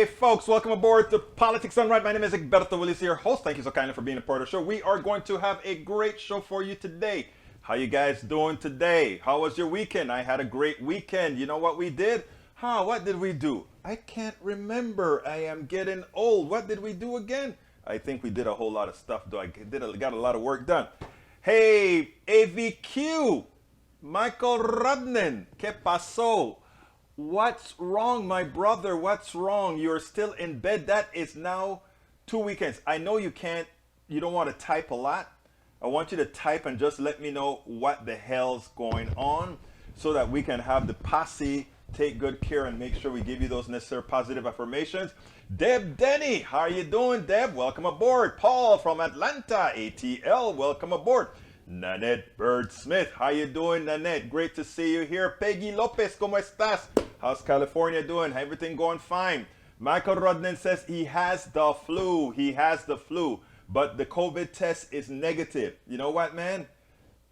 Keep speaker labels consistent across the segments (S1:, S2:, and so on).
S1: Hey folks, welcome aboard to Politics Done Right. My name is Egberto Willis, your host. Thank you so kindly for being a part of the show. We are going to have a great show for you today. How you guys doing today? How was your weekend? I had a great weekend. You know what we did? What did we do? I can't remember. I am getting old. What did we do again? I think we did a whole lot of stuff though. Got a lot of work done. Hey, AVQ, Michael Rudnin, ¿qué pasó? What's wrong, my brother? What's wrong? You're still in bed. That is now 2 weekends. I know you don't want to type a lot. I want you to type and just let me know what the hell's going on so that we can have the posse take good care and make sure we give you those necessary positive affirmations. Deb Denny, how are you doing, Deb? Welcome aboard. Paul from Atlanta, ATL, welcome aboard. Nanette Bird Smith, how you doing, Nanette? Great to see you here. Peggy Lopez, ¿cómo estás? How's California doing? Everything going fine? Michael Rodnan says he has the flu. He has the flu, but the COVID test is negative. You know what, man?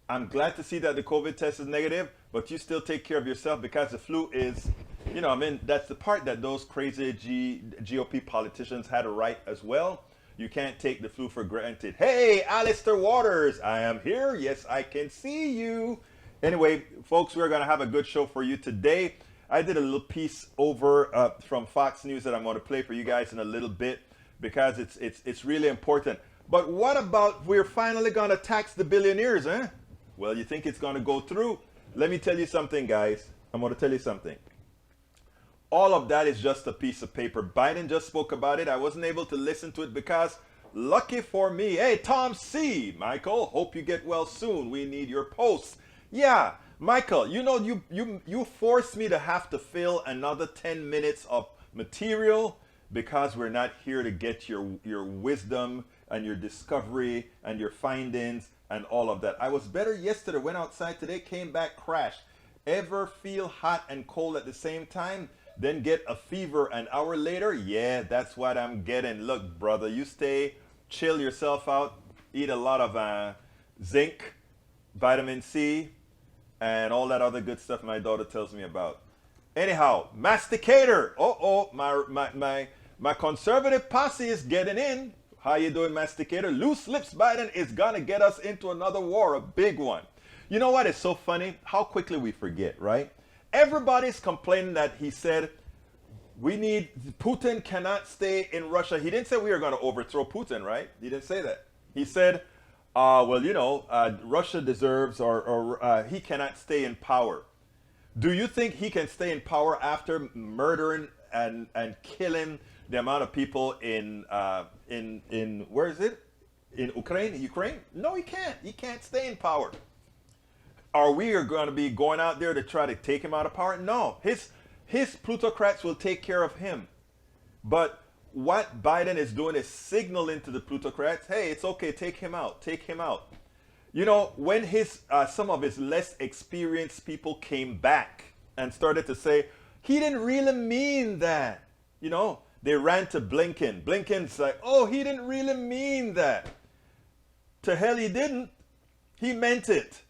S1: I'm glad to see that the COVID test is negative, but you still take care of yourself because the flu is, that's the part that those crazy GOP politicians had a right as well. You can't take the flu for granted. Hey, Alistair Waters, I am here. Yes, I can see you. Anyway, folks, we're going to have a good show for you today. I did a little piece over from Fox News that I'm going to play for you guys in a little bit because it's really important. But what about we're finally going to tax the billionaires, eh? Well, you think it's going to go through? Let me tell you something, guys. I'm going to tell you something. All of that is just a piece of paper. Biden just spoke about it. I wasn't able to listen to it because, lucky for me, hey, Tom C. Michael, hope you get well soon. We need your posts. Yeah, Michael, you forced me to have to fill another 10 minutes of material because we're not here to get your wisdom and your discovery and your findings and all of that. I was better yesterday, went outside today, came back, crashed. Ever feel hot and cold at the same time? Then get a fever an hour later? Yeah, that's what I'm getting. Look, brother, you stay, chill yourself out, eat a lot of zinc, vitamin C, and all that other good stuff my daughter tells me about. Anyhow, masticator. My conservative posse is getting in. How you doing, masticator? Loose lips Biden is gonna get us into another war, a big one. You know what is so funny? How quickly we forget, right? Everybody's complaining that he said Putin cannot stay in Russia. He didn't say we are going to overthrow Putin, right? He didn't say that. He said, Russia deserves or he cannot stay in power. Do you think he can stay in power after murdering and killing the amount of people in where is it? In Ukraine? No, he can't. He can't stay in power. Are we going to be going out there to try to take him out of power? No. His plutocrats will take care of him. But what Biden is doing is signaling to the plutocrats, hey, it's okay, take him out, take him out. You know, when some of his less experienced people came back and started to say, he didn't really mean that. You know, they ran to Blinken. Blinken's like, oh, he didn't really mean that. To hell he didn't. He meant it.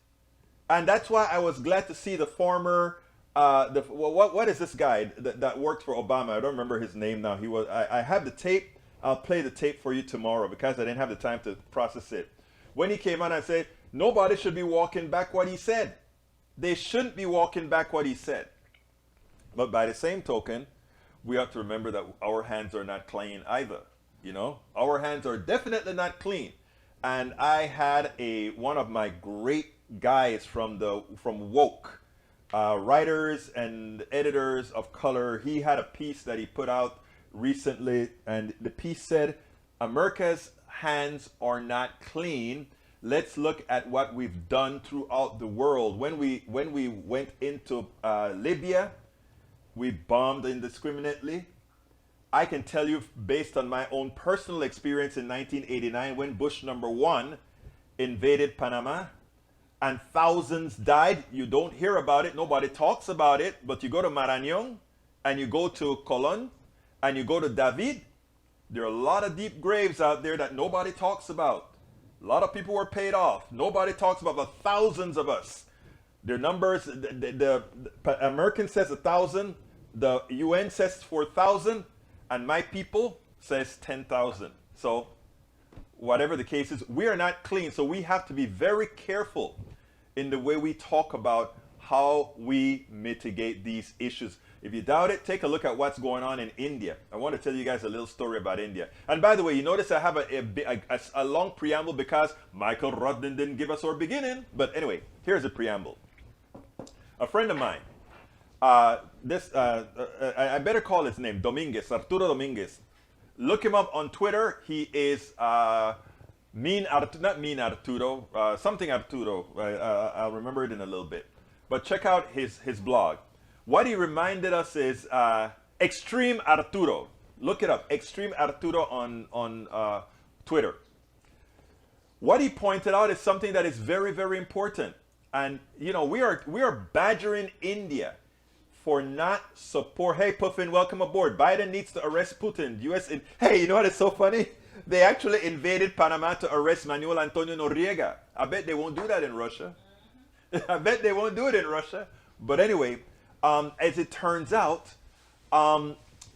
S1: And that's why I was glad to see the former, what is this guy that worked for Obama? I don't remember his name now. I have the tape. I'll play the tape for you tomorrow because I didn't have the time to process it. When he came out and said, nobody should be walking back what he said. They shouldn't be walking back what he said. But by the same token, we have to remember that our hands are not clean either. You know, our hands are definitely not clean. And I had one of my great guys from Woke, writers and editors of color. He had a piece that he put out recently, and the piece said, America's hands are not clean. Let's look at what we've done throughout the world. When we went into Libya, we bombed indiscriminately. I can tell you based on my own personal experience in 1989 when Bush #1 invaded Panama and thousands died. You don't hear about it. Nobody talks about it. But you go to Marañón and you go to Colón and you go to David. There are a lot of deep graves out there that nobody talks about. A lot of people were paid off. Nobody talks about the thousands of us. Their numbers, the American says 1,000. The UN says 4,000. and my people says 10,000. So whatever the case is, we are not clean. So we have to be very careful in the way we talk about how we mitigate these issues. If you doubt it, take a look at what's going on in India. I want to tell you guys a little story about India. And by the way, you notice I have a long preamble because Michael Rudden didn't give us our beginning. But anyway, here's a preamble. A friend of mine, I better call his name, Dominguez, Arturo Dominguez. Look him up on Twitter. He is not Mean Arturo, something Arturo. I'll remember it in a little bit. But check out his blog. What he reminded us is Extreme Arturo. Look it up, Extreme Arturo on Twitter. What he pointed out is something that is very, very important. And you know, we are badgering India for not support. Hey, Puffin, welcome aboard. Biden needs to arrest Putin. Hey, you know what is so funny? They actually invaded Panama to arrest Manuel Antonio Noriega. I bet they won't do that in Russia. I bet they won't do it in Russia. But anyway, as it turns out,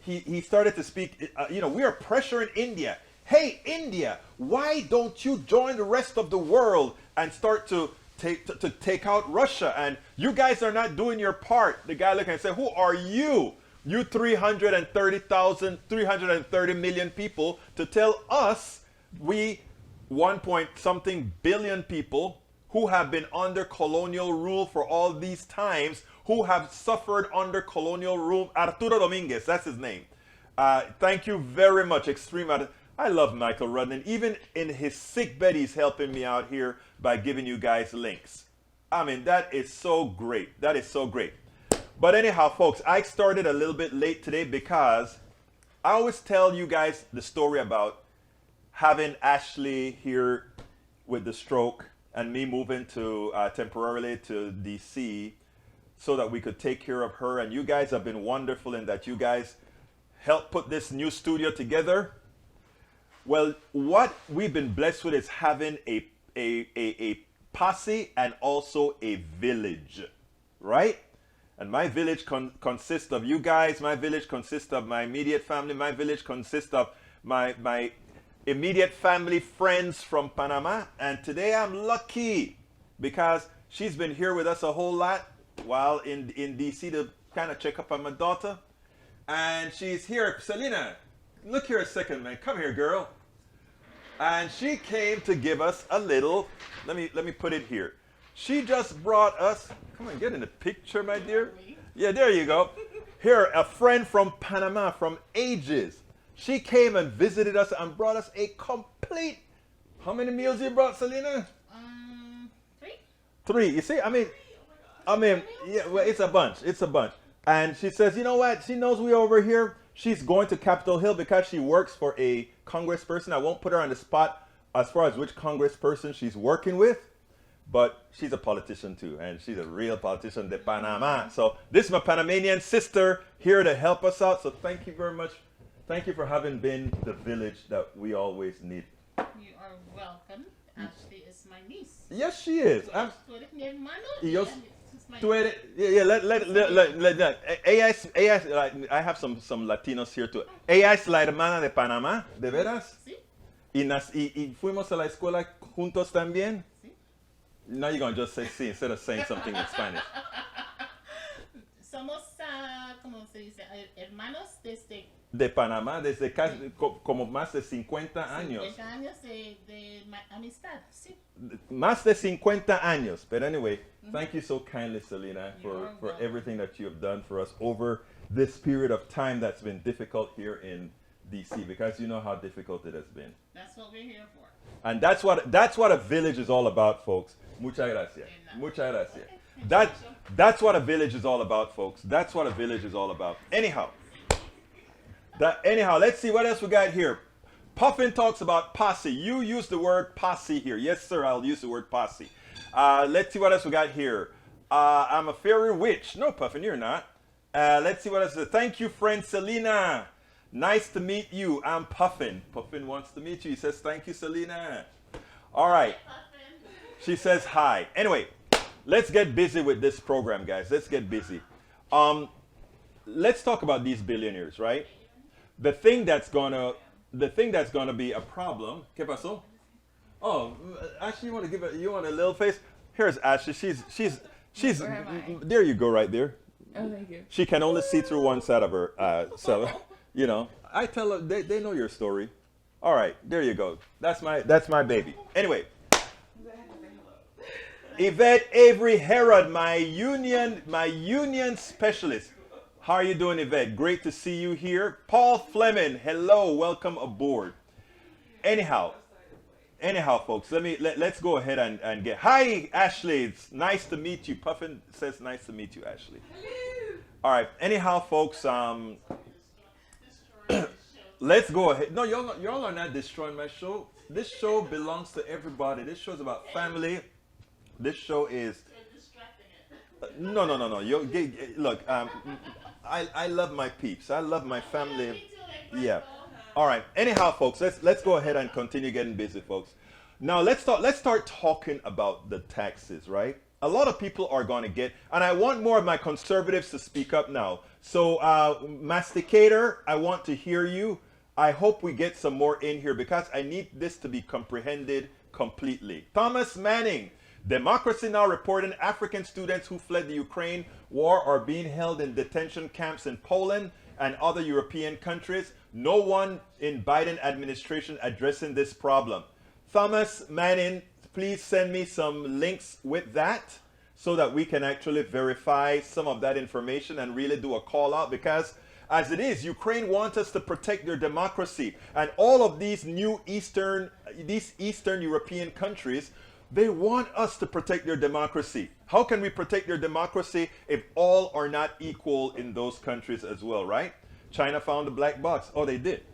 S1: he started to speak, we are pressuring India. Hey, India, why don't you join the rest of the world and start to take out Russia? And you guys are not doing your part. The guy looked and said, who are you? You 330 million people to tell us, we 1 point something billion people who have been under colonial rule for all these times, who have suffered under colonial rule. Arturo Dominguez, that's his name. Thank you very much, Extreme. I love Michael Rudden. Even in his sick bed, he's helping me out here by giving you guys links. I mean, that is so great. That is so great. But anyhow, folks, I started a little bit late today because I always tell you guys the story about having Ashley here with the stroke and me moving to temporarily to DC so that we could take care of her. And you guys have been wonderful in that you guys helped put this new studio together. Well, what we've been blessed with is having a posse and also a village, right? And my village consists of you guys. My village consists of my immediate family. My village consists of my immediate family friends from Panama. And today I'm lucky because she's been here with us a whole lot while in DC to kind of check up on my daughter. And she's here. Selena, look here a second, man. Come here, girl. And she came to give us a little, let me put it here. She just brought us, come on, get in the picture, my dear. Yeah, there you go. Here, a friend from Panama from ages. She came and visited us and brought us a complete, how many meals you brought, Selena?
S2: 3.
S1: 3, you see, I mean, yeah, well, it's a bunch, And she says, you know what, she knows we're over here. She's going to Capitol Hill because she works for a congressperson. I won't put her on the spot as far as which congressperson she's working with, but she's a politician too, and she's a real politician de Panama. So this is my Panamanian sister here to help us out. So thank you very much. Thank you for having been the village that we always need.
S2: You are welcome. Ashley is my niece.
S1: Yes, she is.
S2: Tú eres mi hermano.
S1: I have some Latinos here too. Ella es la hermana de Panamá, ¿de veras?
S2: Sí.
S1: Y fuimos a la escuela juntos también.
S2: Sí.
S1: Now you're going to just say sí instead of saying something in Spanish.
S2: Somos, ¿cómo se dice? Hermanos desde
S1: De Panamá desde casi, como más de 50 años.
S2: 50 años de amistad, sí.
S1: Más de 50 años. But anyway, thank you so kindly, Selena, for everything that you have done for us over this period of time that's been difficult here in DC, because you know how difficult it has been.
S2: That's what we're here for.
S1: And that's what a village is all about, folks. Muchas gracias. Muchas gracias. That's what a village is all about, folks. That's what a village is all about. Anyhow, let's see what else we got here. Puffin talks about posse. You use the word posse here. Yes, sir, I'll use the word posse. Let's see what else we got here. I'm a fairy witch. No, Puffin, you're not. Let's see what else. Thank you, friend Selena. Nice to meet you. I'm Puffin. Puffin wants to meet you. He says, thank you, Selena. All right. She says hi. Anyway, let's get busy with this program, guys. Let's get busy. Let's talk about these billionaires, right? the thing that's gonna be a problem. ¿Qué pasó? Oh, Ashley, you want a little face? Here's Ashley. She's.
S3: Where am I?
S1: There you go, right there.
S3: Oh, thank you.
S1: She can only see through one side of her. So, you know, I tell her they know your story. All right, there you go. That's my baby. Anyway, Yvette Avery Herod, my union specialist. How are you doing, Yvette? Great to see you here. Paul Fleming, hello, welcome aboard. Anyhow, folks, let's go ahead and get. Hi, Ashley. It's nice to meet you. Puffin says nice to meet you, Ashley.
S3: Hello.
S1: All right. Anyhow, folks, let's go ahead. No, y'all are not destroying my show. This show belongs to everybody. This show is about family. This show is. No. Look, I love my peeps. I love my family. Yeah. All right. Anyhow, folks, let's go ahead and continue getting busy, folks. Now let's start talking about the taxes, right? A lot of people are going to get, and I want more of my conservatives to speak up now. So, Masticator, I want to hear you. I hope we get some more in here because I need this to be comprehended completely. Thomas Manning, Democracy Now! Reporting African students who fled the Ukraine war are being held in detention camps in Poland and other European countries. No one in Biden administration addressing this problem. Thomas Manning, please send me some links with that so that we can actually verify some of that information and really do a call out, because as it is, Ukraine wants us to protect their democracy, and all of these Eastern European countries, they want us to protect their democracy. How can we protect their democracy if all are not equal in those countries as well, right? China found a black box. Oh, they did.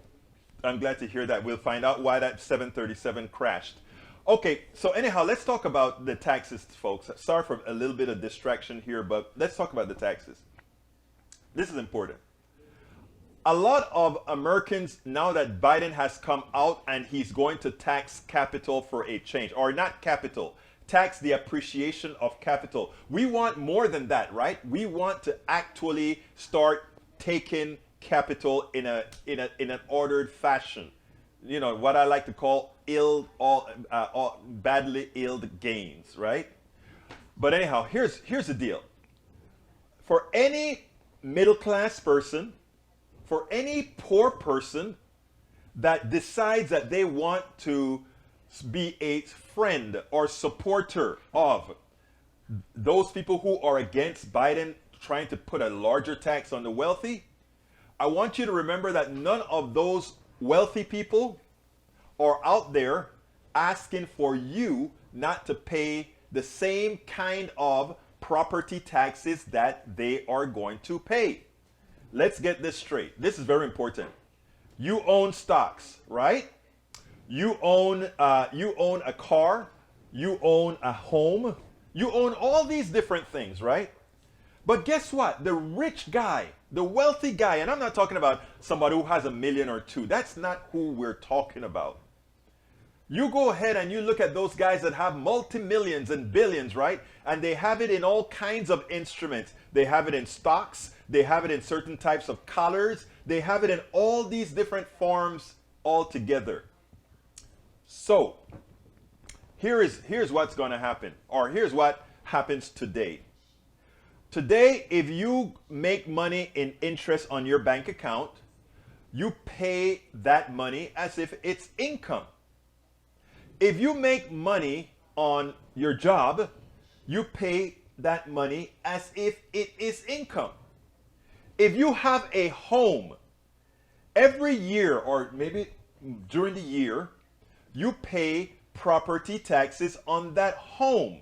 S1: I'm glad to hear that. We'll find out why that 737 crashed. Okay, so anyhow, let's talk about the taxes, folks. Sorry for a little bit of distraction here, but let's talk about the taxes. This is important. A lot of Americans, now that Biden has come out and he's going to tax capital for a change, or not capital, tax the appreciation of capital. We want more than that, right? We want to actually start taking capital in an ordered fashion. You know, what I like to call badly illed gains, right? But anyhow, here's the deal. For any middle class person, for any poor person that decides that they want to be a friend or supporter of those people who are against Biden trying to put a larger tax on the wealthy, I want you to remember that none of those wealthy people are out there asking for you not to pay the same kind of property taxes that they are going to pay. Let's get this straight. This is very important. You own stocks, right? You own a car. You own a home. You own all these different things, right? But guess what? The rich guy, the wealthy guy, and I'm not talking about somebody who has $1 million or $2 million. That's not who we're talking about. You go ahead and you look at those guys that have multi-millions and billions, right? And they have it in all kinds of instruments. They have it in stocks. They have it in certain types of collars. They have it in all these different forms all together. So, here's what's going to happen, or here's what happens today. Today, if you make money in interest on your bank account, you pay that money as if it's income. If you make money on your job, you pay that money as if it is income. If you have a home, every year or maybe during the year, you pay property taxes on that home.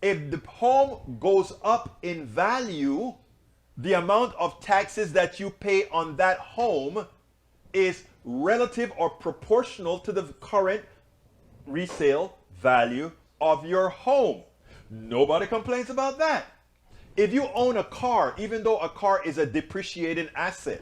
S1: If the home goes up in value, the amount of taxes that you pay on that home is relative or proportional to the current resale value of your home. Nobody complains about that. If you own a car, even though a car is a depreciating asset,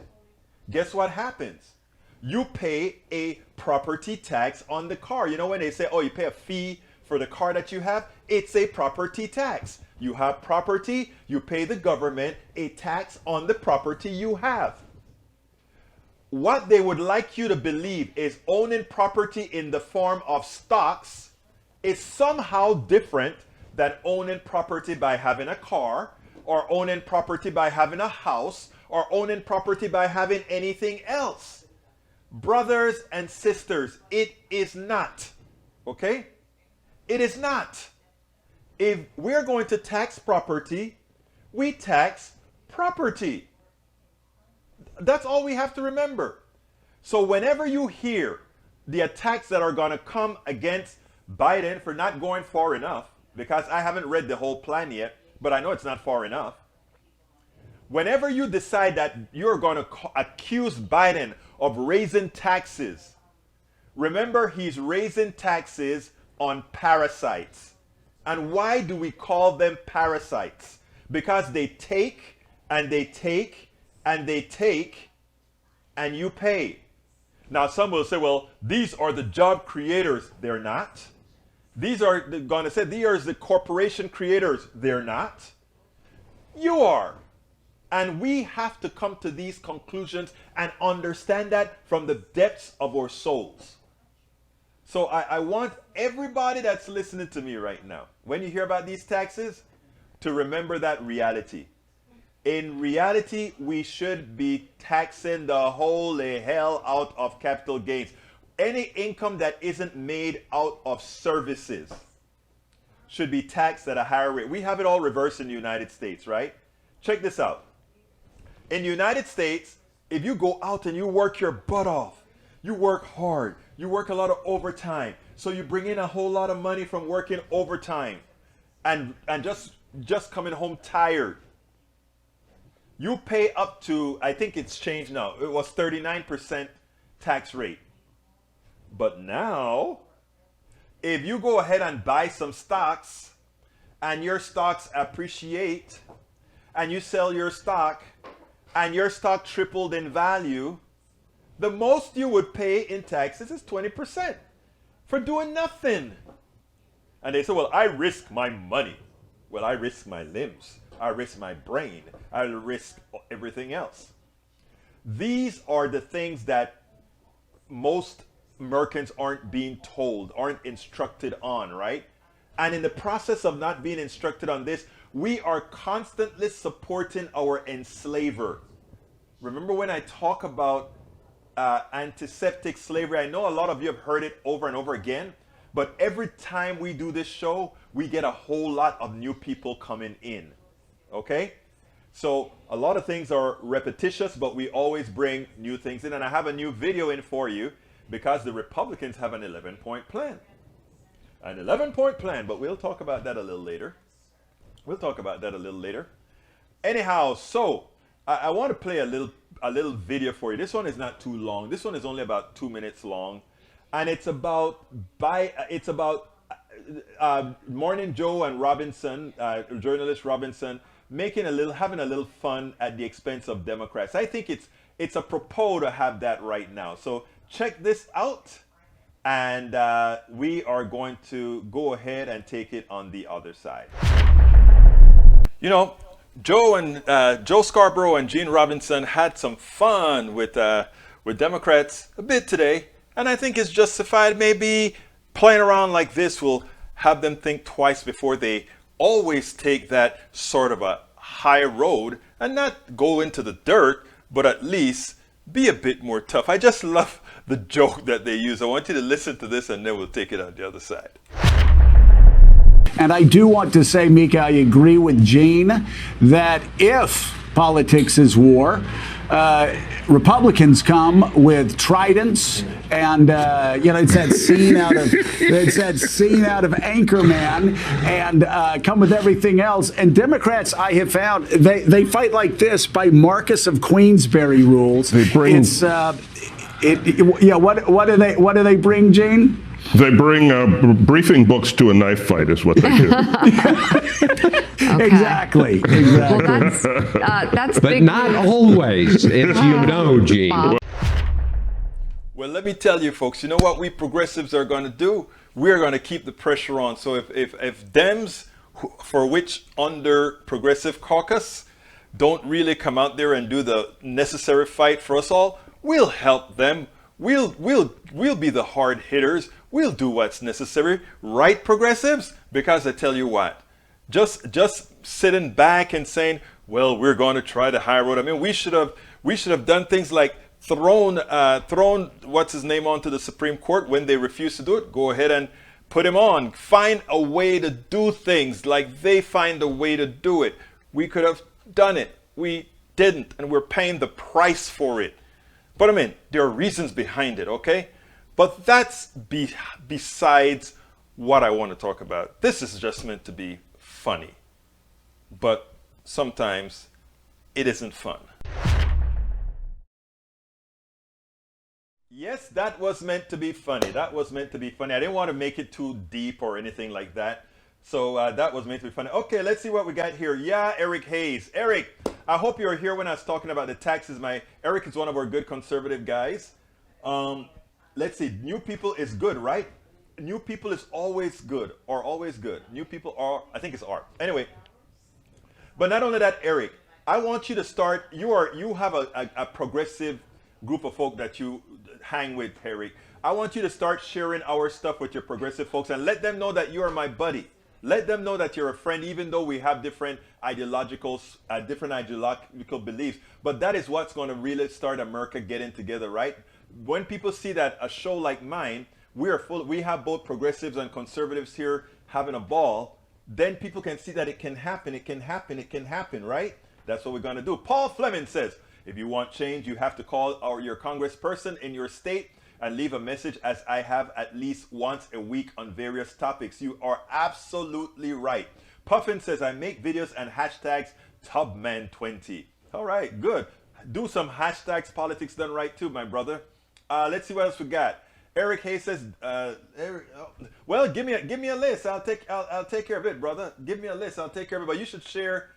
S1: guess what happens? You pay a property tax on the car. You know when they say, oh, you pay a fee for the car that you have? It's a property tax. You have property, you pay the government a tax on the property you have. what they would like you to believe is owning property in the form of stocks is somehow different than owning property by having a car, or owning property by having a house, or owning property by having anything else. Brothers and sisters, it is not. Okay? It is not. If we're going to tax property, we tax property. That's all we have to remember. So whenever you hear the attacks that are going to come against Biden for not going far enough, because I haven't read the whole plan yet, but I know it's not far enough. Whenever you decide that you're going to accuse Biden of raising taxes, remember he's raising taxes on parasites. And why do we call them parasites? Because they take and they take and they take and you pay. Now some will say, well, these are the job creators. They're not. These are going to say, these are the corporation creators. They're not. You are. And we have to come to these conclusions and understand that from the depths of our souls. So I want everybody that's listening to me right now, when you hear about these taxes, to remember that reality. In reality, we should be taxing the holy hell out of capital gains. Any income that isn't made out of services should be taxed at a higher rate. We have it all reversed in the United States, right? Check this out. In the United States, if you go out and you work your butt off, you work hard, you work a lot of overtime, so you bring in a whole lot of money from working overtime and just coming home tired. You pay up to, I think it's changed now, it was 39% tax rate. But now, if you go ahead and buy some stocks and your stocks appreciate and you sell your stock and your stock tripled in value, the most you would pay in taxes is 20% for doing nothing. And they say, well, I risk my money. Well, I risk my limbs. I risk my brain. I risk everything else. These are the things that most Americans aren't being told, aren't instructed on, right? And in the process of not being instructed on this, we are constantly supporting our enslaver. Remember when I talk about antiseptic slavery, I know a lot of you have heard it over and over again, but every time we do this show, we get a whole lot of new people coming in, okay? So a lot of things are repetitious, but we always bring new things in, and I have a new video in for you because the Republicans have an 11-point plan. An 11-point plan, but we'll talk about that a little later. We'll talk about that a little later. Anyhow, so I want to play a little video for you. This one is not too long. This one is only about 2 minutes long, and it's about Morning Joe and Robinson, journalist Robinson, having a little fun at the expense of Democrats. I think it's apropos to have that right now. So check this out, and we are going to go ahead and take it on the other side. You know, Joe Scarborough and Gene Robinson had some fun with Democrats a bit today, and I think it's justified. Maybe playing around like this will have them think twice before they always take that sort of a high road and not go into the dirt, but at least be a bit more tough. I just love the joke that they use. I want you to listen to this, and then we'll take it on the other side.
S3: And I do want to say, Mika, I agree with Gene that if politics is war, Republicans come with tridents and it's that scene out of Anchorman, and come with everything else. And Democrats, I have found, they fight like this by Marcus of Queensberry rules.
S4: They bring
S3: what do they bring, Gene?
S4: They bring briefing books to a knife fight, is what they do.
S5: Okay.
S3: Exactly.
S5: Well, that's
S6: but
S5: big
S6: not
S5: news.
S6: always, if you know, Gene.
S1: Well, let me tell you, folks, you know what we progressives are going to do? We're going to keep the pressure on. So if Dems, for which under Progressive Caucus, don't really come out there and do the necessary fight for us all, We'll help them. We'll be the hard hitters. We'll do what's necessary, right, progressives? Because I tell you what, just sitting back and saying, well, we're going to try the high road. I mean, we should have done things like thrown what's his name onto the Supreme Court when they refused to do it. Go ahead and put him on. Find a way to do things like they find a way to do it. We could have done it. We didn't, and we're paying the price for it. But I mean, there are reasons behind it, okay? But that's besides what I want to talk about. This is just meant to be funny. But sometimes it isn't fun. Yes, that was meant to be funny. That was meant to be funny. I didn't want to make it too deep or anything like that. So that was meant to be funny. Okay, let's see what we got here. Yeah, Eric Hayes. Eric, I hope you were here when I was talking about the taxes. Eric is one of our good conservative guys. Let's see. New people is good, right? New people is always good or always good. New people are, I think it's are. Anyway, but not only that, Eric, I want you to start. You have a progressive group of folk that you hang with, Eric. I want you to start sharing our stuff with your progressive folks and let them know that you are my buddy. Let them know that you're a friend, even though we have different ideological beliefs. But that is what's going to really start America getting together, right? When people see that a show like mine, we have both progressives and conservatives here having a ball, then people can see that it can happen, right? That's what we're going to do. Paul Fleming says, if you want change, you have to call your congressperson in your state and leave a message, as I have at least once a week on various topics. You are absolutely right. Puffin says, I make videos and hashtags Tubman20. All right, good. Do some hashtags politics done right too, my brother. Let's see what else we got. Eric Hayes says, well, give me a list. I'll take care of it, brother. Give me a list. I'll take care of it. But you should share.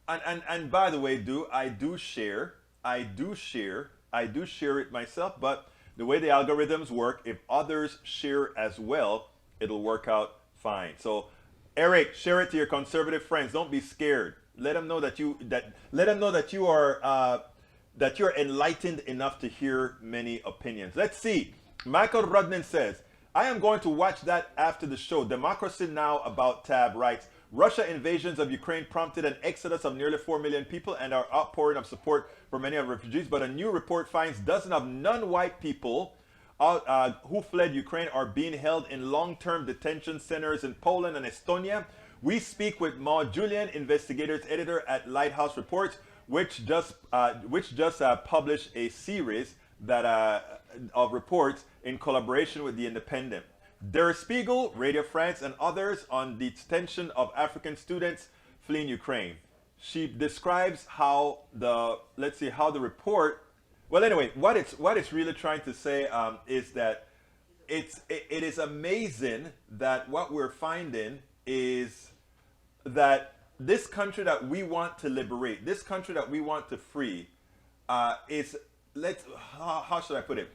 S1: And by the way, I do share it myself, but the way the algorithms work, if others share as well, it'll work out fine. So, Eric, share it to your conservative friends. Don't be scared. Let them know that you are enlightened enough to hear many opinions. Let's see. Michael Rudnan says, I am going to watch that after the show. Democracy Now! About Tab writes, Russia invasions of Ukraine prompted an exodus of nearly 4 million people and our outpouring of support for many of the refugees. But a new report finds dozens of non-white people who fled Ukraine are being held in long-term detention centers in Poland and Estonia. We speak with Maud Julian, investigators editor at Lighthouse Reports, which just published a series of reports in collaboration with The Independent. Der Spiegel, Radio France, and others on the detention of African students fleeing Ukraine. She describes how the report. Well, anyway, what it's really trying to say is that it is amazing that what we're finding is that this country that we want to liberate, this country that we want to free, how should I put it?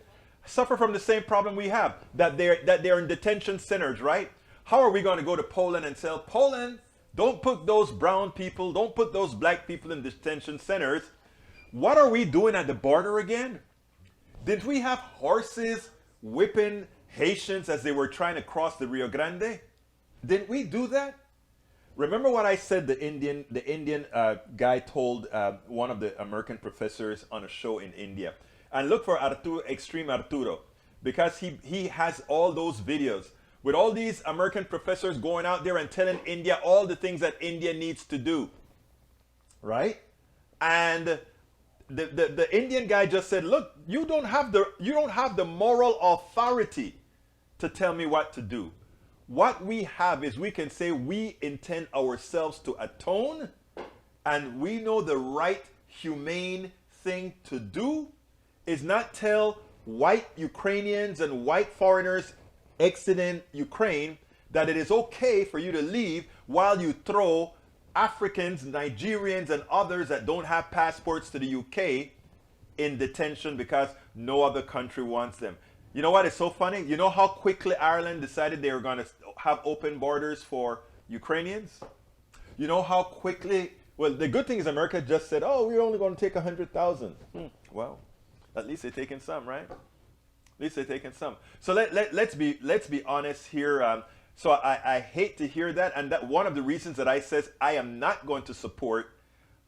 S1: Suffer from the same problem we have, that they're in detention centers, right? How are we going to go to Poland and tell Poland, don't put those brown people, don't put those black people in detention centers? What are we doing at the border again? Didn't we have horses whipping Haitians as they were trying to cross the Rio Grande? Didn't we do that? Remember what I said the Indian guy told one of the American professors on a show in India. And look for Extreme Arturo, because he has all those videos with all these American professors going out there and telling India all the things that India needs to do, right? And the Indian guy just said, look, you don't have the moral authority to tell me what to do. What we have is we can say we intend ourselves to atone, and we know the right humane thing to do is not tell white Ukrainians and white foreigners exiting Ukraine that it is okay for you to leave while you throw Africans, Nigerians, and others that don't have passports to the UK in detention because no other country wants them. You know what? It's so funny. You know how quickly Ireland decided they were going to have open borders for Ukrainians? You know how quickly? Well, the good thing is America just said, oh, we're only going to take 100,000. Well, At least they're taking some, right? At least they're taking some. So let's be honest here. So I hate to hear that, and that one of the reasons that I says I am not going to support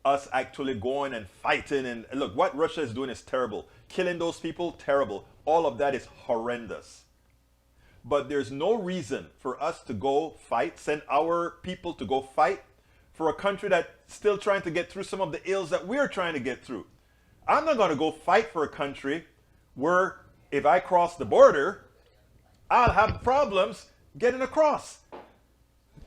S1: us actually going and fighting. And look, what Russia is doing is terrible. Killing those people, terrible. All of that is horrendous. But there's no reason for us to go fight, send our people to go fight for a country that's still trying to get through some of the ills that we're trying to get through. I'm not going to go fight for a country where if I cross the border, I'll have problems getting across.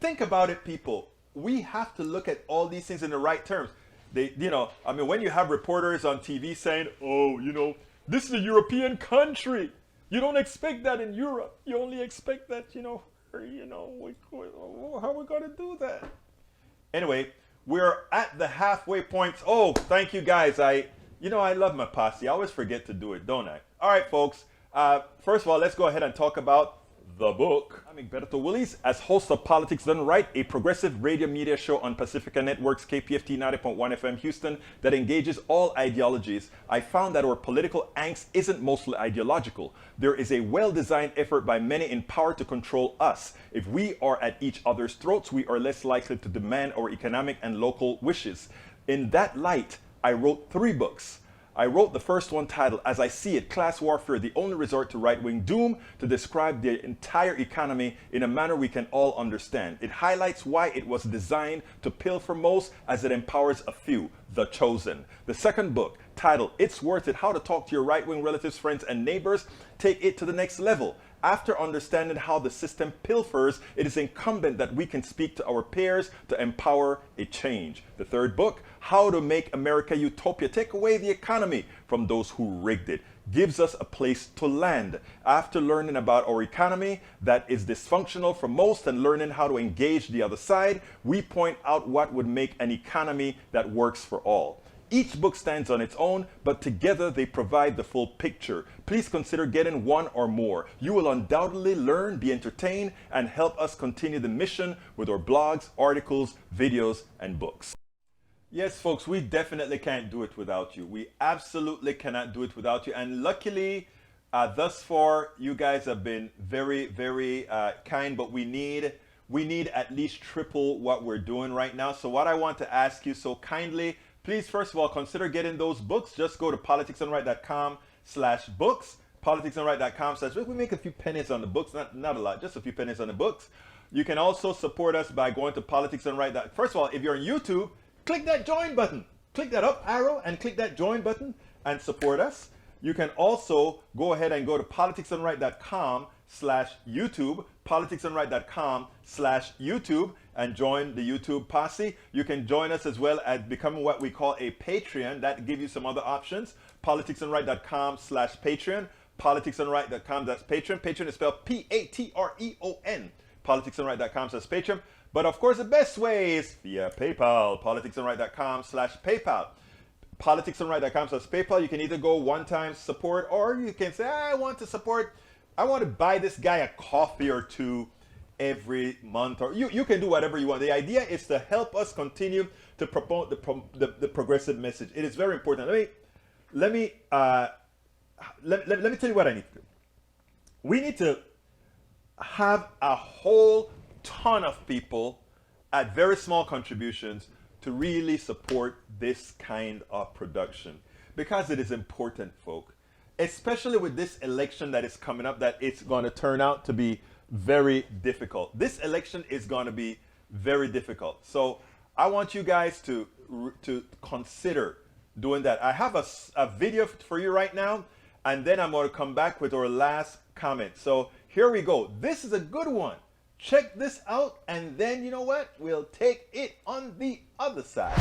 S1: Think about it, people. We have to look at all these things in the right terms. When you have reporters on TV saying, oh, this is a European country. You don't expect that in Europe. You only expect that, how are we going to do that? Anyway, we're at the halfway point. Oh, thank you guys. I love my posse. I always forget to do it, don't I? All right, folks. First of all, let's go ahead and talk about the book. I'm Egberto Willies, as host of Politics Done Right, a progressive radio media show on Pacifica Network's KPFT 90.1 FM Houston that engages all ideologies. I found that our political angst isn't mostly ideological. There is a well-designed effort by many in power to control us. If we are at each other's throats, we are less likely to demand our economic and local wishes. In that light, I wrote 3 books. I wrote the first one titled, As I See It, Class Warfare, the Only Resort to Right-Wing Doom, to describe the entire economy in a manner we can all understand. It highlights why it was designed to pilfer most as it empowers a few, the chosen. The second book, titled, It's Worth It, How to Talk to Your Right-Wing Relatives, Friends, and Neighbors, take it to the next level. After understanding how the system pilfers, it is incumbent that we can speak to our peers to empower a change. The third book, How to Make America Utopia, Take Away the Economy from Those Who Rigged It, gives us a place to land. After learning about our economy that is dysfunctional for most and learning how to engage the other side, we point out what would make an economy that works for all. Each book stands on its own, but together they provide the full picture. Please consider getting one or more. You will undoubtedly learn, be entertained, and help us continue the mission with our blogs, articles, videos, and books. Yes, folks, we definitely can't do it without you. We absolutely cannot do it without you. And luckily, thus far, you guys have been very, very kind, but we need at least triple what we're doing right now. So what I want to ask you so kindly, please, first of all, consider getting those books. Just go to politicsdoneright.com/books. Politicsdoneright.com/books. We make a few pennies on the books, not a lot, just a few pennies on the books. You can also support us by going to politicsdoneright. First of all, if you're on YouTube, click that join button. Click that up arrow and click that join button and support us. You can also go ahead and go to politicsdoneright.com/YouTube, politicsdoneright.com/YouTube, and join the YouTube posse. You can join us as well at becoming what we call a Patreon. That gives you some other options. politicsdoneright.com/Patreon, politicsdoneright.com, that's Patreon. Patreon is spelled Patreon, politicsdoneright.com/Patreon. But of course, the best way is via PayPal, politicsdoneright.com/PayPal. politicsdoneright.com/PayPal. You can either go one-time support, or you can say, I want to buy this guy a coffee or two every month, or you can do whatever you want. The idea is to help us continue to promote the progressive message. It is very important. Let me tell you what I need to do. We need to have a whole ton of people at very small contributions to really support this kind of production, because it is important, folk, especially with this election that is coming up, that it's going to turn out to be very difficult. This election is going to be very difficult. So I want you guys to consider doing that. I have a video for you right now, and then I'm going to come back with our last comment. So here we go. This is a good one. Check this out, and then you know what? We'll take it on the other side.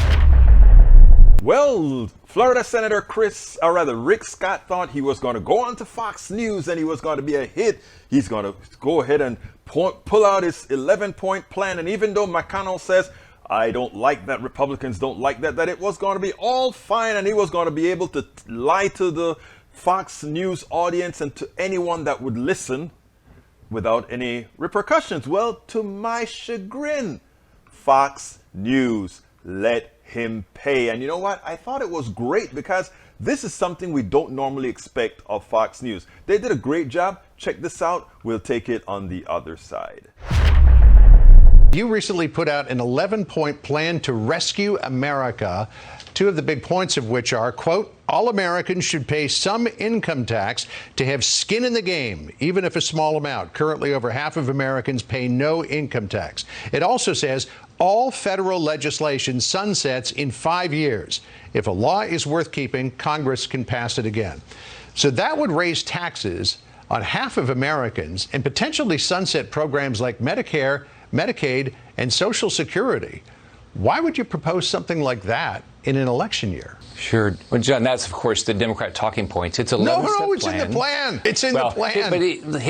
S1: Well, Florida Senator Rick Scott thought he was going to go on to Fox News and he was going to be a hit. He's going to go ahead and pull out his 11-point plan. And even though McConnell says, I don't like that, Republicans don't like that it was going to be all fine and he was going to be able to lie to the Fox News audience and to anyone that would listen without any repercussions. Well, to my chagrin, Fox News let him pay. And you know what? I thought it was great, because This is something we don't normally expect of Fox News. They did a great job. Check this out. We'll take it on the other side.
S7: You recently put out an 11-point plan to rescue America, two of the big points of which are, quote, all Americans should pay some income tax to have skin in the game, even if a small amount. Currently, over half of Americans pay no income tax. It also says all federal legislation sunsets in 5 years. If a law is worth keeping, Congress can pass it again. So that would raise taxes on half of Americans and potentially sunset programs like Medicare, Medicaid, and Social Security. Why would you propose something like that in an election year?
S8: Sure. Well, John, that's, of course, the Democrat talking points. It's a 11-step
S7: No, it's
S8: plan.
S7: in the plan. It's in the plan.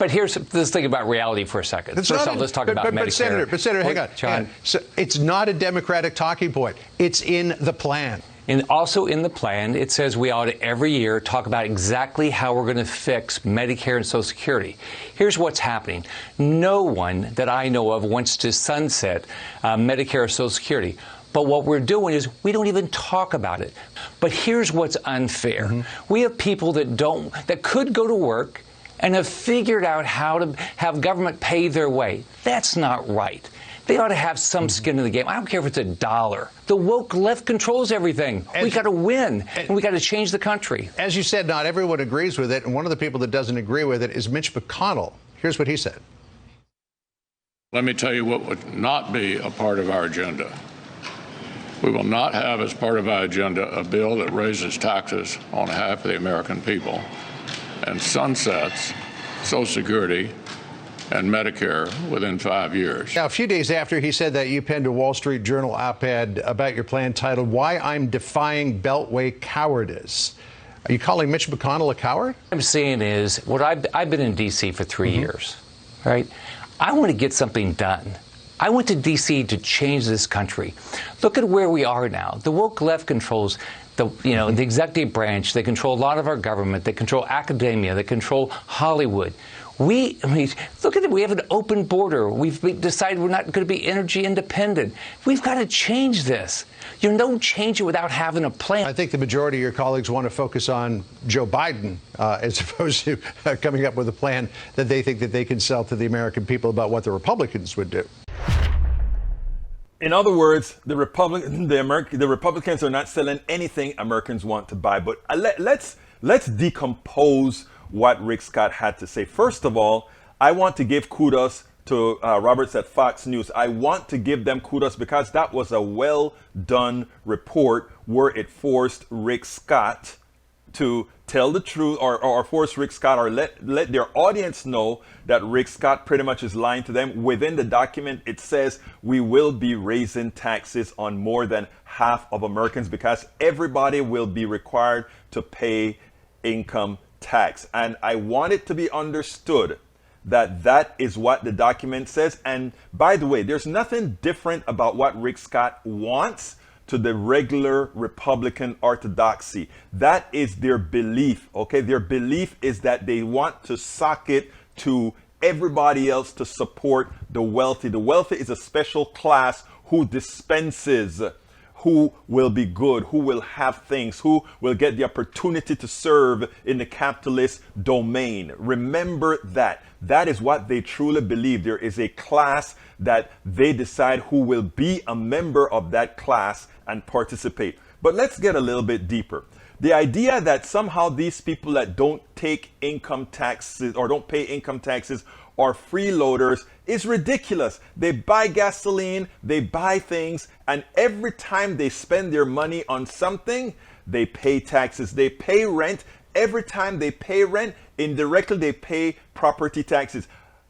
S8: Here's let's think about reality for a second. First off, let's talk about Medicare.
S7: But Senator, hang on.
S8: John.
S7: So it's not a Democratic talking point. It's in the plan.
S8: And also in the plan, it says we ought to every year talk about exactly how we're going to fix Medicare and Social Security. Here's what's happening. No one that I know of wants to sunset Medicare or Social Security. But what we're doing is we don't even talk about it. But here's what's unfair. Mm-hmm. We have people that could go to work and have figured out how to have government pay their way. That's not right. They ought to have some skin in the game. I don't care if it's $1. The woke left controls everything. We got to win, and we got to change the country.
S7: As you said, not everyone agrees with it, and one of the people that doesn't agree with it is Mitch McConnell. Here's what he said.
S9: Let me tell you what would not be a part of our agenda. We will not have as part of our agenda a bill that raises taxes on half of the American people and sunsets Social Security and Medicare within 5 years.
S7: Now, a few days after he said that, you penned a Wall Street Journal op-ed about your plan titled, Why I'm Defying Beltway Cowardice. Are you calling Mitch McConnell a coward?
S8: What I'm saying is, I've been in D.C. for 3 years, right? I want to get something done. I went to D.C. to change this country. Look at where we are now. The woke left controls the executive branch. They control a lot of our government. They control academia. They control Hollywood. Look at it. We have an open border. We've decided we're not going to be energy independent. We've got to change this. You don't change it without having a plan.
S7: I think the majority of your colleagues want to focus on Joe Biden as opposed to coming up with a plan that they think that they can sell to the American people about what the Republicans would do.
S1: In other words, the Republicans are not selling anything Americans want to buy. But let's decompose what Rick Scott had to say. First of all, I want to give kudos to Roberts at Fox News. I want to give them kudos because that was a well done report where it forced Rick Scott to tell the truth or force Rick Scott or let their audience know that Rick Scott pretty much is lying to them. Within the document, it says we will be raising taxes on more than half of Americans because everybody will be required to pay income tax. And I want it to be understood that that is what the document says. And by the way, there's nothing different about what Rick Scott wants to the regular Republican orthodoxy. That is their belief, okay? Their belief is that they want to sock it to everybody else to support the wealthy. The wealthy is a special class who dispenses, who will be good, who will have things, who will get the opportunity to serve in the capitalist domain. Remember that. That is what they truly believe. There is a class that they decide who will be a member of that class and participate. But let's get a little bit deeper. The idea that somehow these people that don't take income taxes or don't pay income taxes are freeloaders is ridiculous. They buy gasoline, they buy things, and every time they spend their money on something, they pay taxes, they pay rent. Every time they pay rent, indirectly they pay property taxes.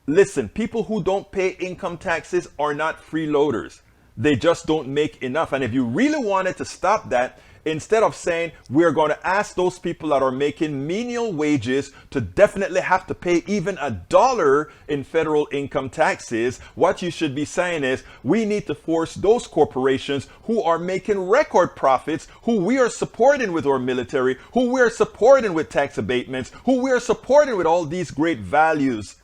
S1: Listen, people who don't pay income taxes are not freeloaders. They just don't make enough. And if you really wanted to stop that, instead of saying we're going to ask those people that are making menial wages to definitely have to pay even $1 in federal income taxes, what you should be saying is we need to force those corporations who are making record profits, who we are supporting with our military, who we are supporting with tax abatements, who we are supporting with all these great values.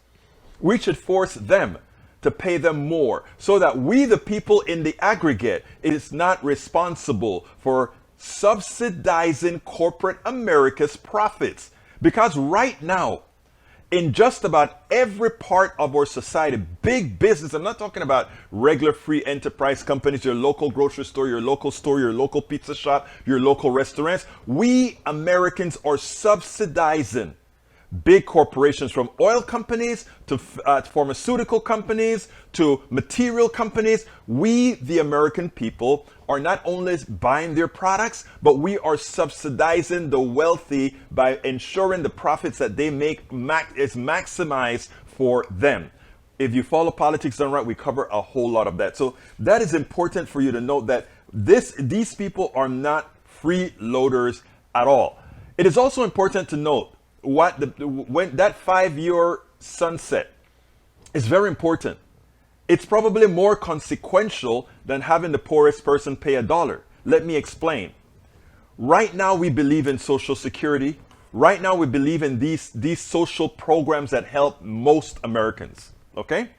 S1: We should force them to pay them more so that we, the people in the aggregate, is not responsible for subsidizing corporate America's profits. Because right now, in just about every part of our society, big business, I'm not talking about regular free enterprise companies, your local grocery store, your local pizza shop, your local restaurants. We Americans are subsidizing big corporations, from oil companies to pharmaceutical companies to material companies. We, the American people, are not only buying their products, but we are subsidizing the wealthy by ensuring the profits that they make is maximized for them. If you follow Politics Done Right, we cover a whole lot of that. So that is important for you to note, that these people are not freeloaders at all. It is also important to note when that 5-year sunset is very important. It's probably more consequential than having the poorest person pay $1. Let me explain. Right now, we believe in Social Security. Right now, we believe in these social programs that help most Americans. Okay?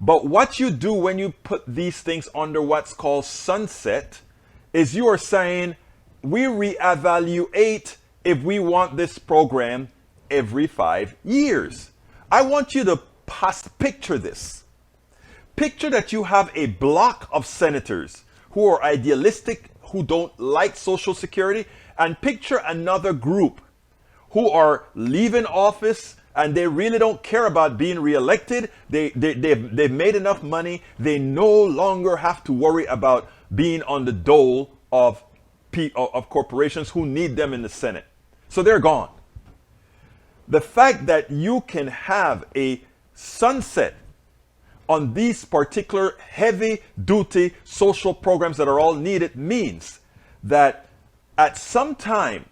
S1: But what you do when you put these things under what's called sunset is you are saying, we reevaluate if we want this program every 5 years. I want you to picture this. Picture that you have a block of senators who are idealistic, who don't like Social Security, and picture another group who are leaving office and they really don't care about being reelected. They've made enough money. They no longer have to worry about being on the dole of corporations who need them in the Senate. So they're gone. The fact that you can have a sunset on these particular heavy-duty social programs that are all needed means that at some time,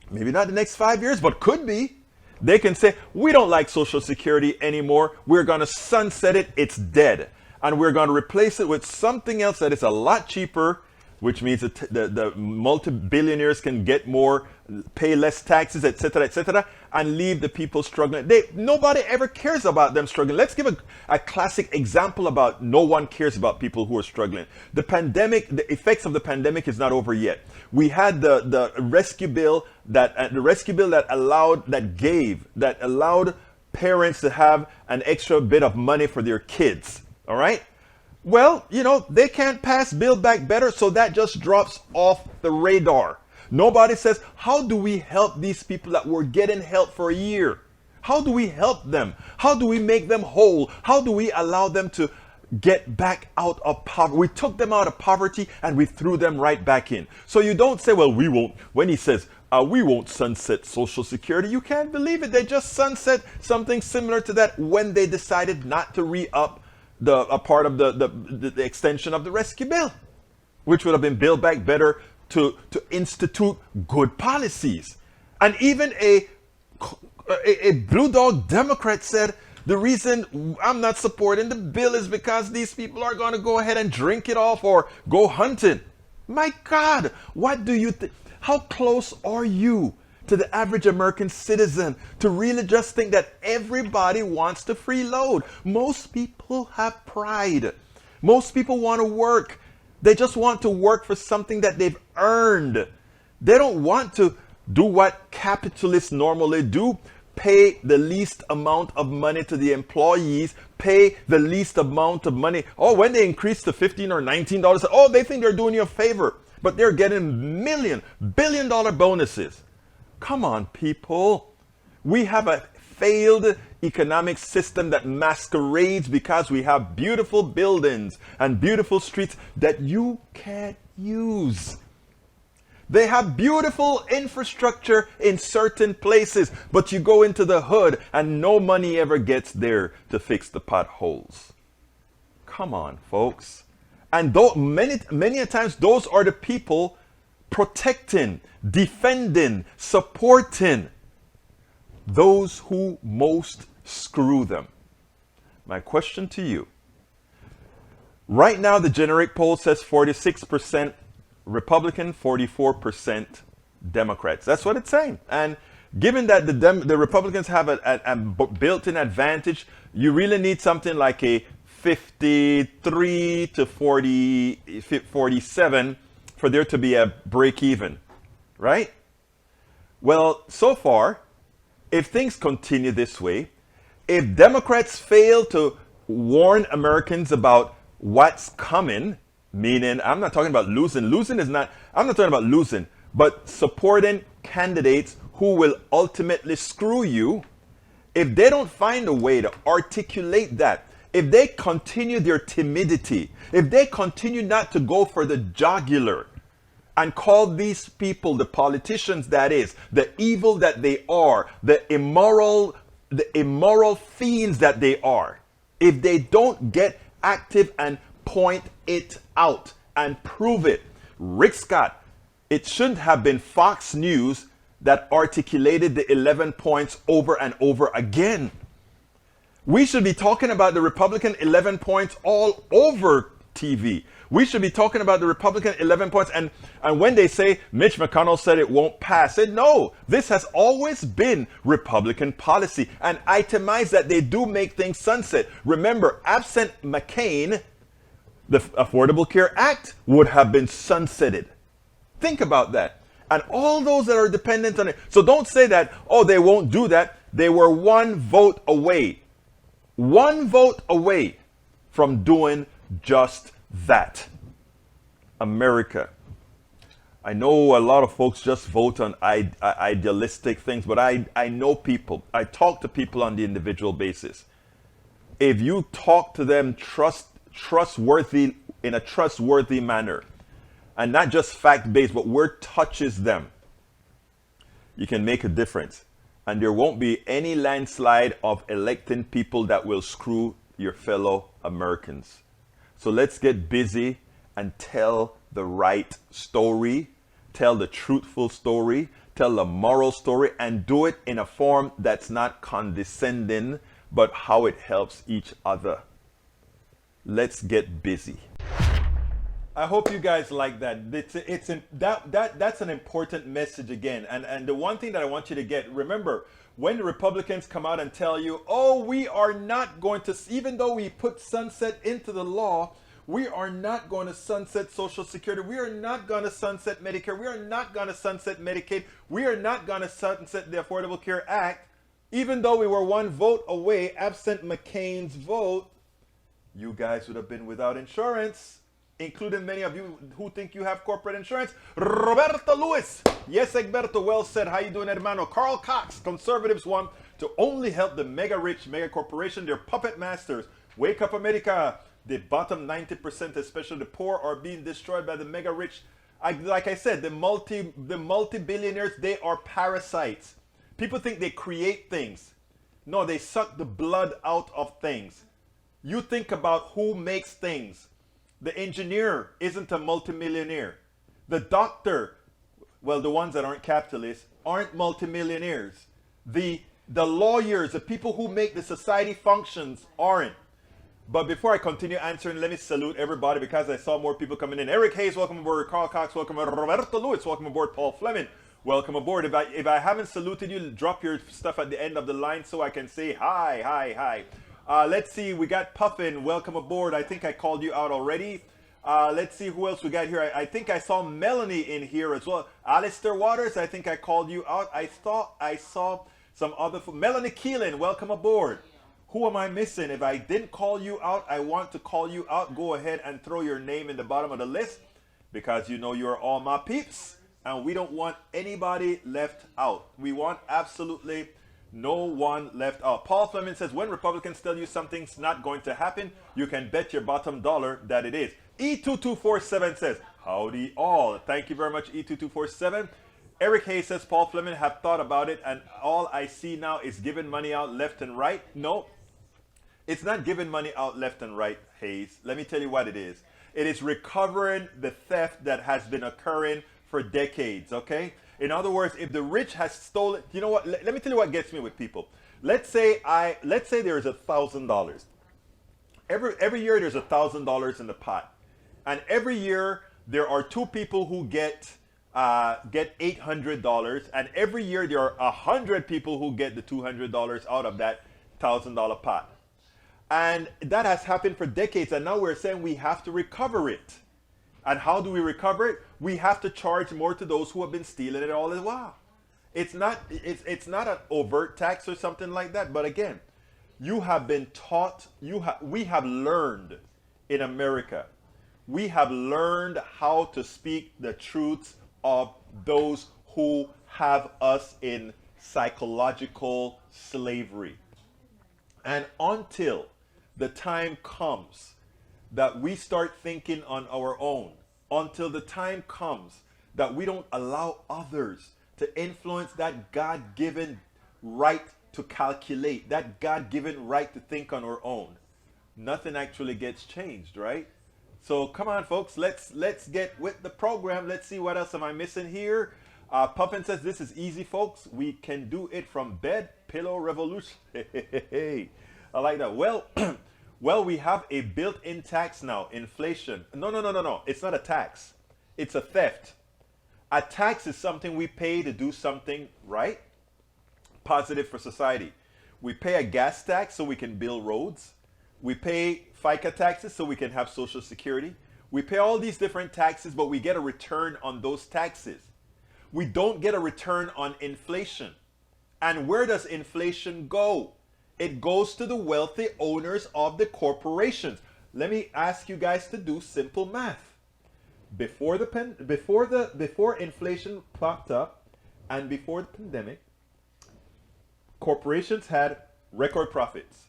S1: maybe not the next 5 years, but could be, they can say, we don't like Social Security anymore. We're going to sunset it. It's dead. And we're going to replace it with something else that is a lot cheaper, which means that the multi-billionaires can get more, pay less taxes, etc., and leave the people struggling. Nobody ever cares about them struggling. Let's give a classic example about no one cares about people who are struggling. The pandemic, the effects of the pandemic is not over yet. We had the rescue bill that allowed parents to have an extra bit of money for their kids. All right. Well, they can't pass Build Back Better, so that just drops off the radar. Nobody says, how do we help these people that were getting help for a year? How do we help them? How do we make them whole? How do we allow them to get back out of poverty? We took them out of poverty and we threw them right back in. So you don't say, well, we won't. When he says, we won't sunset Social Security, you can't believe it. They just sunset something similar to that when they decided not to re-up a part of the extension of the rescue bill, which would have been Build Back Better to institute good policies. And even a Blue Dog Democrat said, the reason I'm not supporting the bill is because these people are going to go ahead and drink it off or go hunting. My God, what do you think? How close are you to the average American citizen to really just think that everybody wants to freeload? Most people have pride. Most people want to work. They just want to work for something that they've earned. They don't want to do what capitalists normally do, pay the least amount of money to the employees, pay the least amount of money. Oh, when they increase to $15 or $19, oh, they think they're doing you a favor, but they're getting billion-dollar bonuses. Come on, people. We have a failed economic system that masquerades because we have beautiful buildings and beautiful streets that you can't use. They have beautiful infrastructure in certain places, but you go into the hood and no money ever gets there to fix the potholes. Come on, folks. And many a times, those are the people protecting, defending, supporting those who most screw them. My question to you. Right now, the generic poll says 46% Republican, 44% Democrats. That's what it's saying. And given that the Republicans have a built-in advantage, you really need something like a 53 to 47 for there to be a break even, right? Well, so far, if things continue this way, if Democrats fail to warn Americans about what's coming, meaning I'm not talking about losing. I'm not talking about losing, but supporting candidates who will ultimately screw you. If they don't find a way to articulate that, if they continue their timidity, if they continue not to go for the jugular and call these people, the politicians that is, the evil that they are, the immoral fiends that they are, if they don't get active and point it out and prove it, Rick Scott, it shouldn't have been Fox News that articulated the 11 points over and over again. We should be talking about the Republican 11 points all over TV. We should be talking about the Republican 11 points. And when they say Mitch McConnell said it won't pass, I said, no, this has always been Republican policy. And itemize that they do make things sunset. Remember, absent McCain, the Affordable Care Act would have been sunsetted. Think about that. And all those that are dependent on it. So don't say that, oh, they won't do that. They were one vote away from doing just that. America. I know a lot of folks just vote on idealistic things, but I know people. I talk to people on the individual basis. If you talk to them trustworthy in a trustworthy manner, and not just fact-based, but where touches them, you can make a difference. And there won't be any landslide of electing people that will screw your fellow Americans. So let's get busy and tell the right story, tell the truthful story, tell the moral story, and do it in a form that's not condescending, but how it helps each other. Let's get busy. I hope you guys like that. That's an important message again. And the one thing that I want you to get, remember, when the Republicans come out and tell you, oh, we are not going to, even though we put sunset into the law, we are not going to sunset Social Security. We are not going to sunset Medicare. We are not going to sunset Medicaid. We are not going to sunset the Affordable Care Act. Even though we were one vote away, absent McCain's vote, you guys would have been without insurance, including many of you who think you have corporate insurance. Roberto Lewis. Yes, Egberto, well said. How you doing, hermano? Carl Cox. Conservatives want to only help the mega rich, mega corporation, their puppet masters. Wake up, America. The bottom 90%, especially the poor, are being destroyed by the mega rich. Like I said, the multi-billionaires, they are parasites. People think they create things. No, they suck the blood out of things. You think about who makes things. The engineer isn't a multimillionaire. The doctor, well, the ones that aren't capitalists, aren't multimillionaires. The lawyers, the people who make the society functions, aren't. But before I continue answering, let me salute everybody because I saw more people coming in. Eric Hayes, welcome aboard. Carl Cox, welcome aboard. Roberto Lewis, welcome aboard. Paul Fleming, welcome aboard. If I haven't saluted you, drop your stuff at the end of the line so I can say hi, hi, hi. Let's see, we got Puffin, welcome aboard. I think I called you out already. Let's see who else we got here. I think I saw Melanie in here as well. Alistair Waters, I think I called you out. I thought I saw some other. Melanie Keelan, welcome aboard. Who am I missing? If I didn't call you out, I want to call you out. Go ahead and throw your name in the bottom of the list because you know you're all my peeps and we don't want anybody left out. We want absolutely no one left out. Paul Fleming says, when Republicans tell you something's not going to happen, you can bet your bottom dollar that it is. E2247 says, howdy all. Thank you very much, E2247. Eric Hayes says, Paul Fleming, have thought about it and all I see now is giving money out left and right. No, it's not giving money out left and right, Hayes. Let me tell you what it is. It is recovering the theft that has been occurring for decades, okay? In other words, if the rich has stolen, you know what? Let me tell you what gets me with people. Let's say there's $1,000. Every year there's $1,000 in the pot. And every year there are two people who get $800, and every year there are 100 people who get the $200 out of that $1,000 pot. And that has happened for decades, and now we're saying we have to recover it. And how do we recover it? we have to charge more to those who have been stealing it all the while. It's not an overt tax or something like that. But again, you have been taught, we have learned in America, we have learned how to speak the truths of those who have us in psychological slavery. And until the time comes that we start thinking on our own, until the time comes that we don't allow others to influence that God-given right to calculate, that God-given right to think on our own, nothing actually gets changed, right? So come on, folks, let's get with the program. Let's see what else am I missing here. Pumpin says this is easy, folks. We can do it from bed. Pillow revolution. I like that. Well, well, we have a built-in tax now. Inflation. No. It's not a tax. It's a theft. A tax is something we pay to do something right, positive for society. We pay a gas tax so we can build roads. We pay FICA taxes so we can have Social Security. We pay all these different taxes, but we get a return on those taxes. We don't get a return on inflation. And where does inflation go? It goes to the wealthy owners of the corporations. Let me ask you guys to do simple math. Before inflation popped up and before the pandemic, corporations had record profits.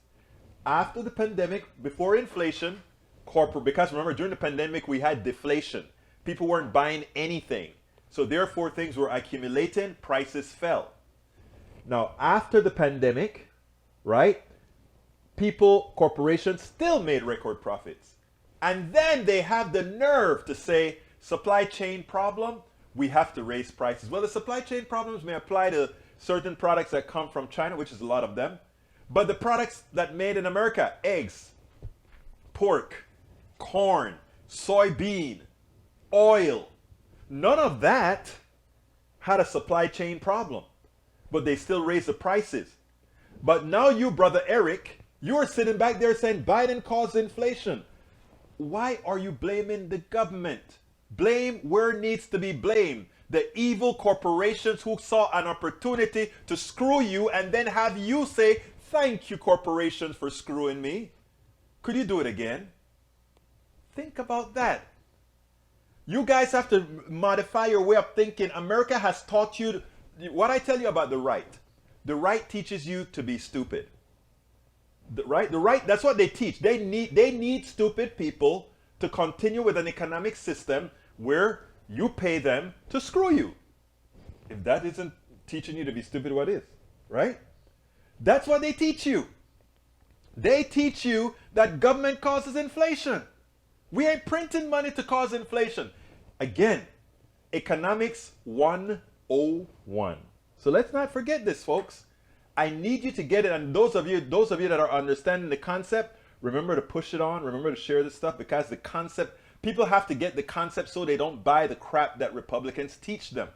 S1: After the pandemic, before inflation, because remember during the pandemic we had deflation. People weren't buying anything. So therefore things were accumulating, prices fell. Now after the pandemic, right? Corporations still made record profits. And then they have the nerve to say, supply chain problem, we have to raise prices. Well, the supply chain problems may apply to certain products that come from China, which is a lot of them. But the products that made in America, eggs, pork, corn, soybean, oil, none of that had a supply chain problem. But they still raised the prices. But now you, Brother Eric, you are sitting back there saying Biden caused inflation. Why are you blaming the government? Blame where needs to be blamed. The evil corporations who saw an opportunity to screw you and then have you say, thank you, corporations, for screwing me. Could you do it again? Think about that. You guys have to modify your way of thinking. America has taught you what I tell you about the right. The right teaches you to be stupid. The right, that's what they teach. They need stupid people to continue with an economic system where you pay them to screw you. If that isn't teaching you to be stupid, what is? Right? That's what they teach you. They teach you that government causes inflation. We ain't printing money to cause inflation. Again, economics 101. So let's not forget this, folks. I need you to get it. And those of you that are understanding the concept, remember to push it on. Remember to share this stuff, because the concept, people have to get the concept so they don't buy the crap that Republicans teach them.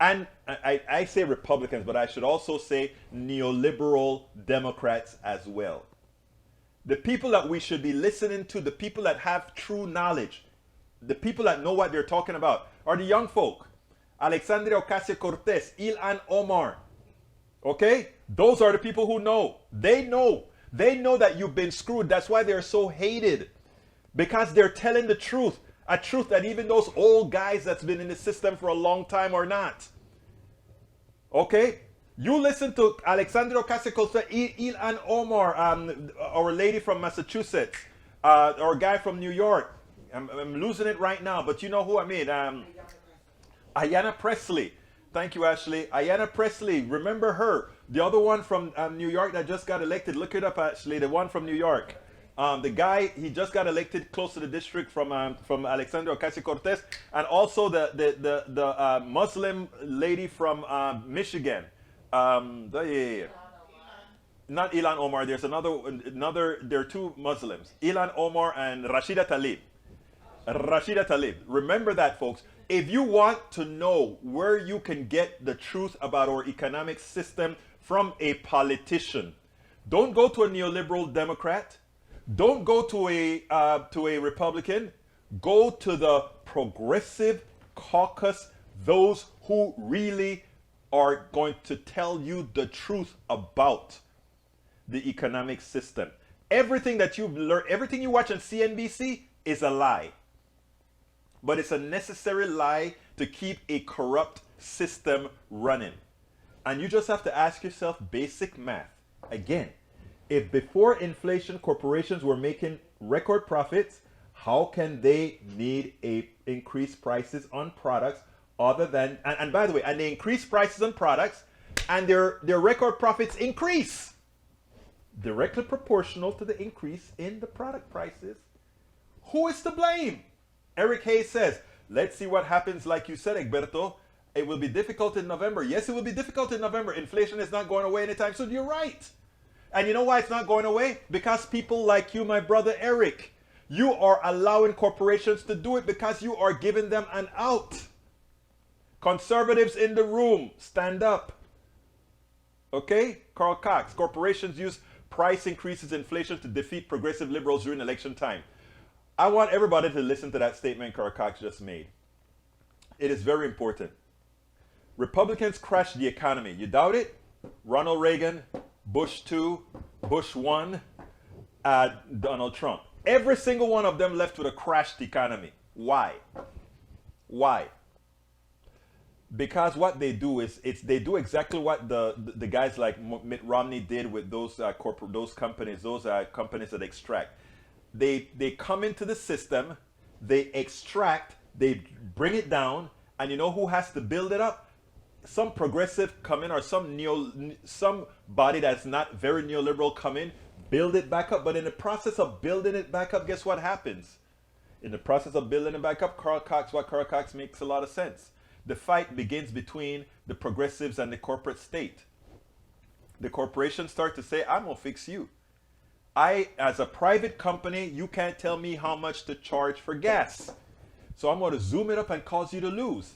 S1: And I say Republicans, but I should also say neoliberal Democrats as well. The people that we should be listening to, the people that have true knowledge, the people that know what they're talking about, are the young folk. Alexandria Ocasio-Cortez, Ilhan Omar. Okay? Those are the people who know. They know. They know that you've been screwed. That's why they're so hated. Because they're telling the truth. A truth that even those old guys that's been in the system for a long time are not. Okay? You listen to Alexandria Ocasio-Cortez, Ilhan Omar, our lady from Massachusetts, our guy from New York. I'm losing it right now, but you know who I mean. Ayanna Pressley. Thank you, Ashley. Ayanna Pressley, remember her. The other one from New York that just got elected. Look it up, Ashley. The one from New York. The guy, he just got elected close to the district from Alexandria Ocasio-Cortez. And also the Muslim lady from Michigan. Not Ilhan Omar. There's another. There are two Muslims. Ilhan Omar and Rashida Tlaib. Rashida Tlaib. Remember that, folks. If you want to know where you can get the truth about our economic system from a politician, don't go to a neoliberal Democrat. Don't go to a Republican. Go to the progressive caucus those who really are going to tell you the truth about the economic system. Everything that you've learned, everything you watch on CNBC is a lie. But it's a necessary lie to keep a corrupt system running. And you just have to ask yourself basic math. Again, if before inflation corporations were making record profits, how can they need a increased prices on products other than, and by the way, and they increase prices on products and their record profits increase directly proportional to the increase in the product prices? Who is to blame? Eric Hayes says, let's see what happens. Like you said, Egberto, it will be difficult in November. Yes, it will be difficult in November. Inflation is not going away anytime soon. You're right. And you know why it's not going away? Because people like you, my brother Eric, you are allowing corporations to do it because you are giving them an out. Conservatives in the room, stand up. Okay? Carl Cox, corporations use price increases inflation to defeat progressive liberals during election time. I want everybody to listen to that statement Carl Cox just made. It is very important. Republicans crashed the economy. You doubt it? Ronald Reagan, Bush 2, Bush 1, Donald Trump. Every single one of them left with a crashed economy. Why? Why? Because what they do is they do exactly what the guys like Mitt Romney did with those companies that extract. They come into the system, they extract, they bring it down, and you know who has to build it up? Some progressive come in, or some body that's not very neoliberal come in, build it back up. But in the process of building it back up, guess what happens? In the process of building it back up, Carl Cox makes a lot of sense. The fight begins between the progressives and the corporate state. The corporations start to say, I'm going to fix you. As a private company, you can't tell me how much to charge for gas. So I'm going to zoom it up and cause you to lose.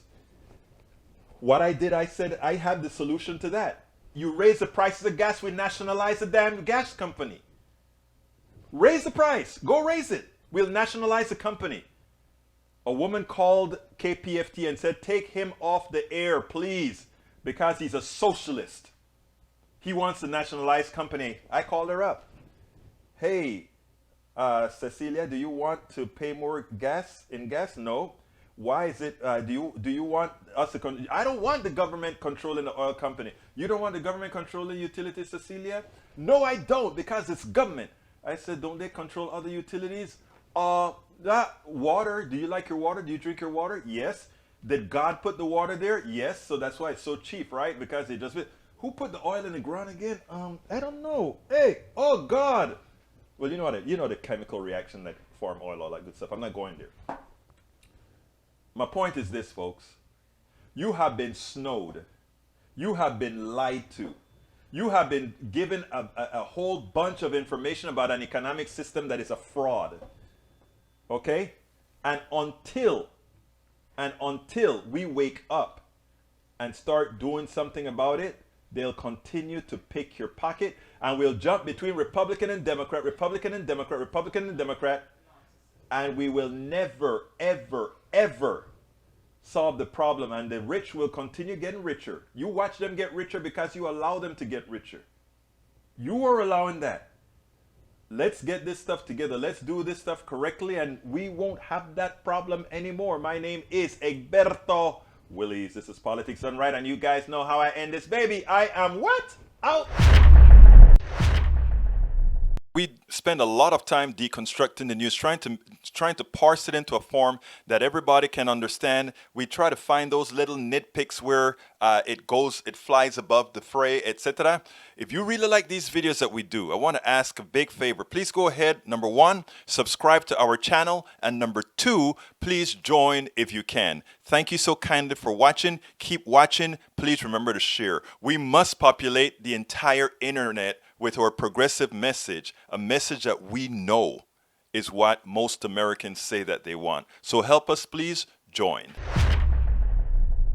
S1: What I did, I said, I have the solution to that. You raise the prices of gas, we nationalize the damn gas company. Raise the price. Go raise it. We'll nationalize the company. A woman called KPFT and said, take him off the air, please, because he's a socialist. He wants to nationalize company. I called her up. Hey, Cecilia, do you want to pay more gas? No. Why is it, do you want us to, I don't want the government controlling the oil company. You don't want the government controlling utilities, Cecilia? No, I don't, because it's government. I said, don't they control other utilities? That water, do you like your water? Do you drink your water? Yes. Did God put the water there? Yes. So that's why it's so cheap, right? Because they just, who put the oil in the ground again? I don't know. Hey, oh God. Well, you know the chemical reaction that form oil, all that good stuff. I'm not going there. My point is this, folks. You have been snowed. You have been lied to. You have been given a whole bunch of information about an economic system that is a fraud. Okay? And until we wake up and start doing something about it, they'll continue to pick your pocket, and we'll jump between Republican and Democrat, Republican and Democrat, Republican and Democrat, and we will never, ever, ever solve the problem, and the rich will continue getting richer. You watch them get richer because you allow them to get richer. You are allowing that. Let's get this stuff together. Let's do this stuff correctly, and we won't have that problem anymore. My name is Egberto Willies. This is Politics Done Right, and you guys know how I end this baby. I am what? Out. We spend a lot of time deconstructing the news, trying to parse it into a form that everybody can understand. We try to find those little nitpicks where it flies above the fray, etc. If you really like these videos that we do, I want to ask a big favor. Please go ahead, number 1, subscribe to our channel, and number 2, please join if you can. Thank you so kindly for watching. Keep watching. Please remember to share. We must populate the entire internet with our progressive message, a message that we know is what most Americans say that they want. So help us, please join.